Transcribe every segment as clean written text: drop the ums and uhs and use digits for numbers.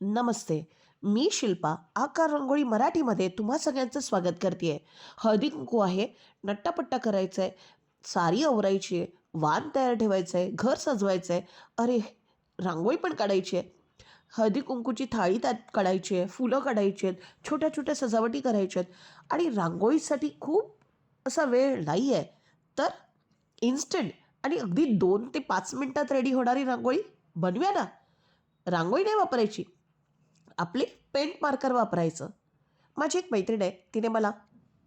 नमस्ते. मी शिल्पा आकार रंगोळी मराठीमध्ये तुम्हा सगळ्यांचं स्वागत करते. हळदी कुंकू आहे, नट्टापट्टा करायचा आहे, साडी आवरायची आहे, वाण तयार ठेवायचं आहे, घर सजवायचं आहे. अरे, रांगोळी पण काढायची आहे. हळदी कुंकूची थाळी त्यात काढायची आहे, फुलं काढायची आहेत, छोट्या छोट्या सजावटी करायच्या आहेत आणि रांगोळीसाठी खूप असा वेळ नाही आहे. तर इन्स्टंट आणि अगदी 2 ते 5 मिनिटात रेडी होणारी रांगोळी बनवूया ना. रांगोळी नाही वापरायची, आपले पेंट मार्कर वापरायचं. माझी एक मैत्रीण आहे, तिने मला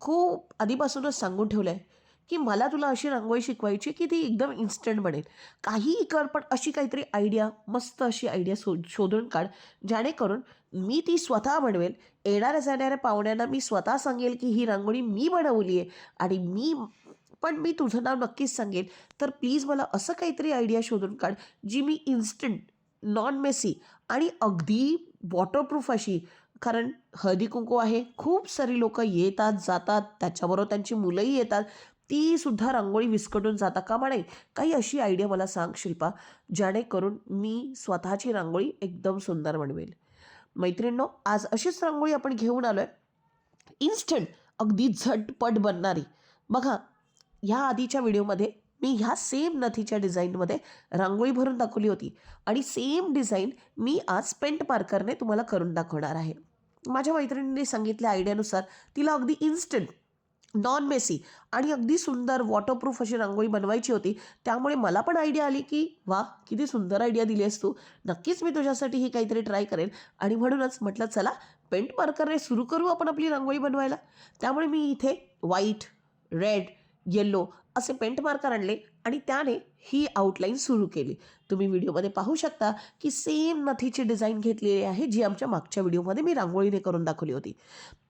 खूप आधीपासूनच सांगून ठेवलं आहे की मला तुला अशी रांगोळी शिकवायची की ती एकदम इन्स्टंट बनेल. काहीही कर, पण अशी काहीतरी आयडिया, मस्त अशी आयडिया शोधून काढ, जेणेकरून मी ती स्वतः बनवेल. येणाऱ्या जाणाऱ्या पाहुण्यांना मी स्वतः सांगेल की ही रांगोळी मी बनवली आहे आणि मी तुझं नाव नक्कीच सांगेल. तर प्लीज मला असं काहीतरी आयडिया शोधून काढ जी मी इन्स्टंट, नॉन मेसी आणि अगदी वॉटरप्रूफ अशी. कारण हळदी कुंकू आहे, खूप सारी लोक येतात जातात, त्याच्याबरोबर त्यांची मुलंही येतात, ती सुद्धा रांगोळी विस्कटून जाता कामा नये. काही अशी आयडिया मला सांग शिल्पा, जेणेकरून मी स्वतःची रांगोळी एकदम सुंदर बनवेल. मैत्रिणींनो, आज अशीच रांगोळी आपण घेऊन आलो आहे, इन्स्टंट, अगदी झटपट बनणारी. बघा, ह्या आधीच्या व्हिडिओमध्ये मी ह्या सेम नथीच्या डिझाईनमध्ये रांगोळी भरून दाखवली होती आणि सेम डिझाईन मी आज पेंट मार्करने तुम्हाला करून दाखवणार आहे. माझ्या मैत्रिणीने सांगितल्या आयडियानुसार तिला अगदी इन्स्टंट, नॉन मेसी आणि अगदी सुंदर वॉटरप्रूफ अशी रांगोळी बनवायची होती. त्यामुळे मला पण आयडिया आली की वा, किती सुंदर आयडिया दिली आहेस तू. नक्कीच मी तुझ्यासाठी ही काहीतरी ट्राय करेन. आणि म्हणूनच म्हटलं चला, पेंट मार्करने सुरू करू आपण आपली रांगोळी बनवायला. त्यामुळे मी इथे व्हाईट, रेड, येल्लो असे पेंट मार्कर आणले आणि त्याने ही आउटलाईन सुरू केली. तुम्ही व्हिडिओमध्ये पाहू शकता की सेम नथीची डिझाईन घेतलेली आहे, जी आमच्या मागच्या व्हिडिओमध्ये मी रांगोळीने करून दाखवली होती.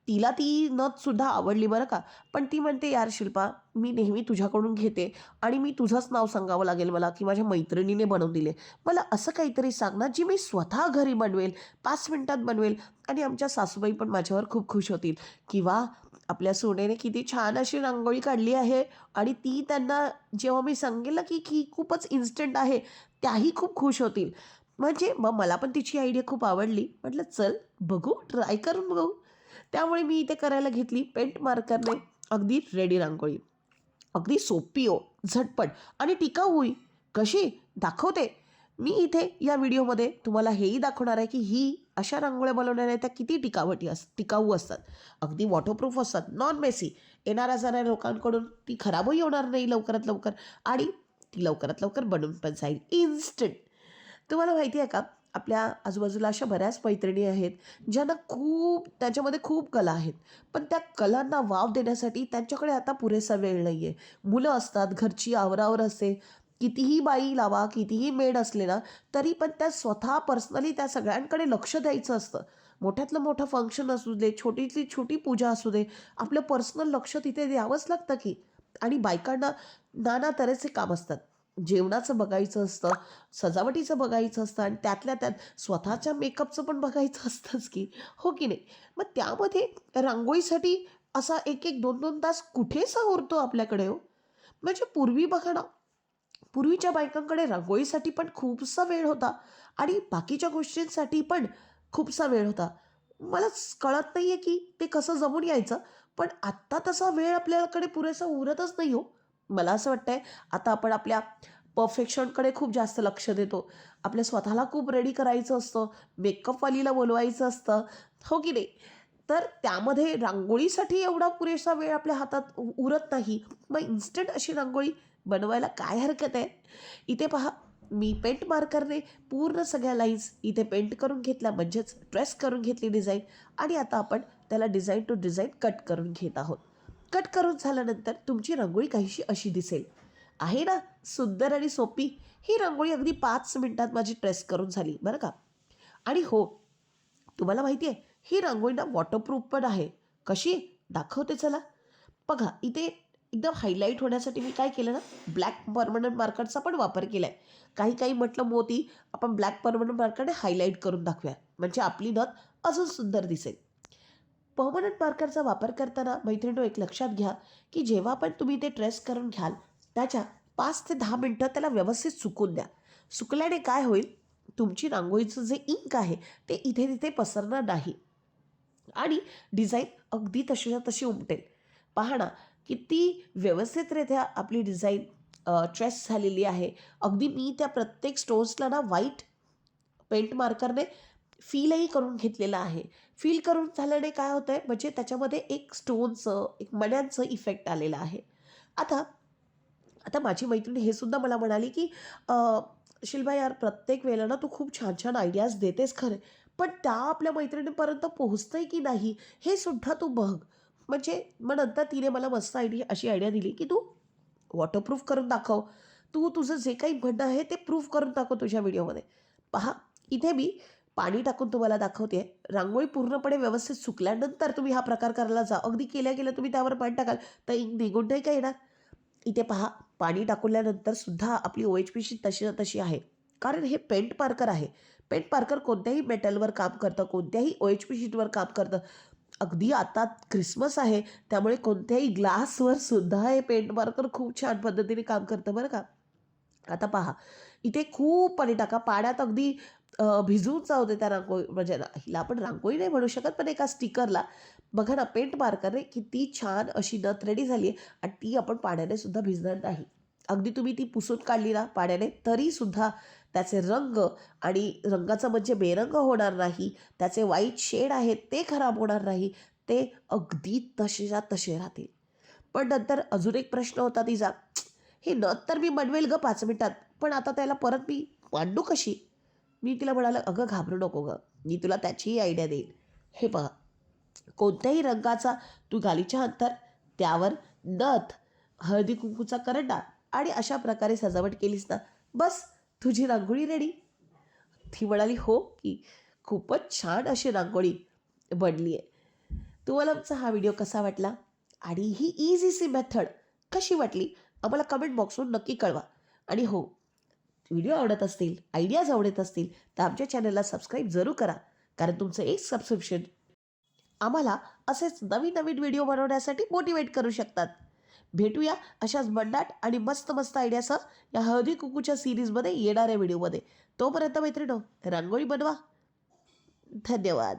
तिला ती नथसुद्धा आवडली बरं का. पण ती म्हणते, यार शिल्पा, मी नेहमी तुझ्याकडून घेते आणि मी तुझंच नाव सांगावं लागेल मला की माझ्या मैत्रिणीने बनवून दिले. मला असं काहीतरी सांग ना, जी मी स्वतः घरी बनवेल, 5 मिनिटात बनवेल आणि आमच्या सासूबाई पण माझ्यावर खूप खुश होतील की वा, आपल्या सोनेने किती छान अशी रांगोळी काढली आहे. आणि ती त्यांना जेव्हा मी सांगेल ना की ही खूपच इन्स्टंट आहे, त्याही खूप खुश होतील. म्हणजे मग मला पण तिची आयडिया खूप आवडली. म्हटलं चल बघू, ट्राय करून बघू. त्यामुळे मी इथे करायला घेतली पेंट मार्करने अगदी रेडी रांगोळी. अगदी सोपी हो, झटपट आणि टिकाऊ होई. कशी दाखवते. मी इथे या व्हिडिओमध्ये तुम्हाला हेही दाखवणार आहे की ही अशा रांगोळ्या बनवणाऱ्या त्या किती टिकाऊ असतात, अगदी वॉटरप्रूफ असतात, नॉन मेसी. येणाऱ्या जाणाऱ्या लोकांकडून ती खराबही होणार नाही लवकरात लवकर आणि ती लवकरात लवकर बनून पण जाईल इन्स्टंट. तुम्हाला माहिती आहे का, आपल्या आजूबाजूला अशा बऱ्याच मैत्रिणी आहेत ज्यांना त्याच्यामध्ये खूप कला आहेत, पण त्या कलांना वाव देण्यासाठी त्यांच्याकडे आता पुरेसा वेळ नाही आहे. मुलं असतात, घरची आवरावर असते, कितीही बाई लावा, कितीही मेड असले ना, तरी पण त्या स्वतः पर्सनली त्या सगळ्यांकडे लक्ष द्यायचं असतं. मोठ्यातलं मोठं फंक्शन असू दे, छोटीतली छोटी पूजा असू दे, आपलं पर्सनल लक्ष तिथे द्यावंच लागतं की. आणि बायकांना नाना तऱ्हेचे काम असतात. जेवणाचं बघायचं असतं, सजावटीचं बघायचं असतं आणि त्यातल्या त्यात स्वतःच्या मेकअपचं पण बघायचं असतंच की, हो की नाही. मग त्यामध्ये रांगोळीसाठी असा 1-1, 2-2 तास कुठेसा उरतो आपल्याकडे हो. म्हणजे पूर्वी बघा ना, पूर्वीच्या बायकांकडे रांगोळीसाठी पण खूपसा वेळ होता आणि बाकीच्या गोष्टींसाठी पण खूपसा वेळ होता. मला कळत नाही आहे की ते कसं जमून यायचं. पण आत्ता तसा वेळ आपल्याकडे पुरेसा उरतच नाही हो. मला असं वाटतंय, आता आपण आपल्या परफेक्शनकडे खूप जास्त लक्ष देतो. आपल्या स्वतःला खूप रेडी करायचं असतं, मेकअपवालीला बोलवायचं असतं, हो की नाही. तर त्यामध्ये रांगोळीसाठी एवढा पुरेसा वेळ आपल्या हातात उरत नाही. मग इन्स्टंट अशी रांगोळी बनवायला काय हरकत आहे. इथे पहा, मी पेंट मार्करने पूर्ण सगळ्या लाईन्स इथे पेंट करून घेतल्या, म्हणजेच ट्रेस करून घेतली डिझाईन. आणि आता आपण त्याला डिझाईन टू डिझाईन कट करून घेत आहोत. कट करून झाल्यानंतर तुमची रांगोळी काहीशी अशी दिसेल. आहे ना, सुंदर आणि सोपी. ही रांगोळी अगदी 5 मिनिटात माझी ट्रेस करून झाली बरं का. आणि हो, तुम्हाला माहिती आहे, ही रांगोळी ना वॉटरप्रूफ पण आहे. कशी दाखवते चला. बघा, इथे एकदम हायलाईट होण्यासाठी मी काय केलं ना, ब्लॅक परमनंट मार्करचा पण वापर केला आहे. काही काही म्हटलं मोती आपण ब्लॅक परमनंट मार्करने हायलाईट करून दाखवूया, म्हणजे आपली नथ अजून सुंदर दिसेल. परमनंट मार्करचा वापर करताना मैत्रिणींनो, एक लक्षात घ्या की जेव्हा पण तुम्ही ते ट्रेस करून घ्याल, त्याच्या 5 ते 10 मिनटं त्याला व्यवस्थित सुकून द्या. सुकल्याने काय होईल, तुमची रांगोळीचं जे इंक आहे ते इथे तिथे पसरणार नाही आणि डिझाईन अगदी तशीच्या तशी उमटेल. पहा ना, किती व्यवस्थितरित्या आपली डिझाईन ट्रेस झालेली आहे. अगदी मी त्या प्रत्येक स्टोन्सला ना व्हाईट पेंट मार्करने फीलही करून घेतलेलं आहे. फील करून झाल्याने काय होतं आहे, म्हणजे त्याच्यामध्ये एक स्टोनचं, एक मण्यांचं इफेक्ट आलेलं आहे. आता आता माझी मैत्रीण हे सुद्धा मला म्हणाली, की शिल्पा यार प्रत्येक वेळेला ना तू खूप छान-छान आयडियाज देतेस खरं, पण त्या आपल्या मैत्रिणीपर्यंत पोहोचतंय की नाही हे सुद्धा तू बघ. म्हणजे मग नंतर तिने मला मस्त अशी आयडिया दिली, की तू वॉटरप्रूफ करून दाखव. तू तुझं जे काही म्हणणं आहे ते प्रूफ करून दाखव तुझ्या व्हिडिओमध्ये. पहा, इथे मी पाणी टाकून तुम्हाला दाखवते. रांगोळी पूर्णपणे व्यवस्थित सुकल्यानंतर तुम्ही हा प्रकार करायला जा. अगदी केल्या-केल्या तुम्ही त्यावर पाणी टाकाल तर निघून नाही का येणार? इथे पहा, पाणी टाकल्यानंतर सुद्धा आपली OHP शीट तशी तशी आहे. कारण हे पेंट पार्कर आहे. पेंट पार्कर कोणत्याही मेटलवर काम करतं, कोणत्याही OHP शीटवर काम करतं. अगदी आता ख्रिसमस आहे, त्यामुळे कोणत्याही ग्लासवर सुद्धा हे पेंट मार्कर खूप छान पद्धतीने काम करतं बरं का. आता पहा, इथे खूप पाणी टाका. पाण्यात अगदी भिजवून जाऊ दे त्या रांगोळी, म्हणजे हिला आपण रांगोळी नाही म्हणू शकत, पण एका स्टिकरला बघा ना, पेंट मार्करने किती छान अशी नथ रेडी झाली आहे आणि ती आपण पाण्याने सुद्धा भिजणार नाही. अगदी तुम्ही ती पुसून काढली ना पाण्याने, तरीसुद्धा त्याचे रंग आणि रंगाचा म्हणजे बेरंग होणार नाही. त्याचे व्हाईट शेड आहेत ते खराब होणार नाही. ते अगदी तसेच्या तसे राहतील. पण नंतर अजून एक प्रश्न होता तिचा, "ही नथ तर मी बनवेल गं 5 मिनिटात, पण आता त्याला परत मी मांडू कशी?" मी तिला म्हणालं, "अगं घाबरू नको गं, मी तुला त्याचीही आयडिया देईन. हे बघा, कोणत्याही रंगाचा तू गालिचा अंतर, त्यावर नथ, हळदी-कुंकूचा करंडा आणि अशा प्रकारे सजावट केलीस ना, बस तुझी रांगोळी रेडी." ती म्हणाली, "हो की खूपच छान अशी रांगोळी बनली आहे." तुम्हाला आमचा हा व्हिडिओ कसा वाटला आणि ही इझी मेथड कशी वाटली आम्हाला कमेंट बॉक्सवर नक्की कळवा. आणि हो, व्हिडिओ आवडत असतील, आयडियाज आवडत असतील तर आमच्या चॅनलला सबस्क्राईब जरूर करा. कारण तुमचं एक सबस्क्रिप्शन आम्हाला असेच नवीन नवीन व्हिडिओ बनवण्यासाठी मोटिवेट करू शकतात. भेटूया अशाच भन्नाट आणि मस्त मस्त आयडियासह या हळदी कुकूच्या सिरीजमध्ये येणाऱ्या व्हिडिओमध्ये. तोपर्यंत मैत्रिणो, रांगोळी बनवा. धन्यवाद.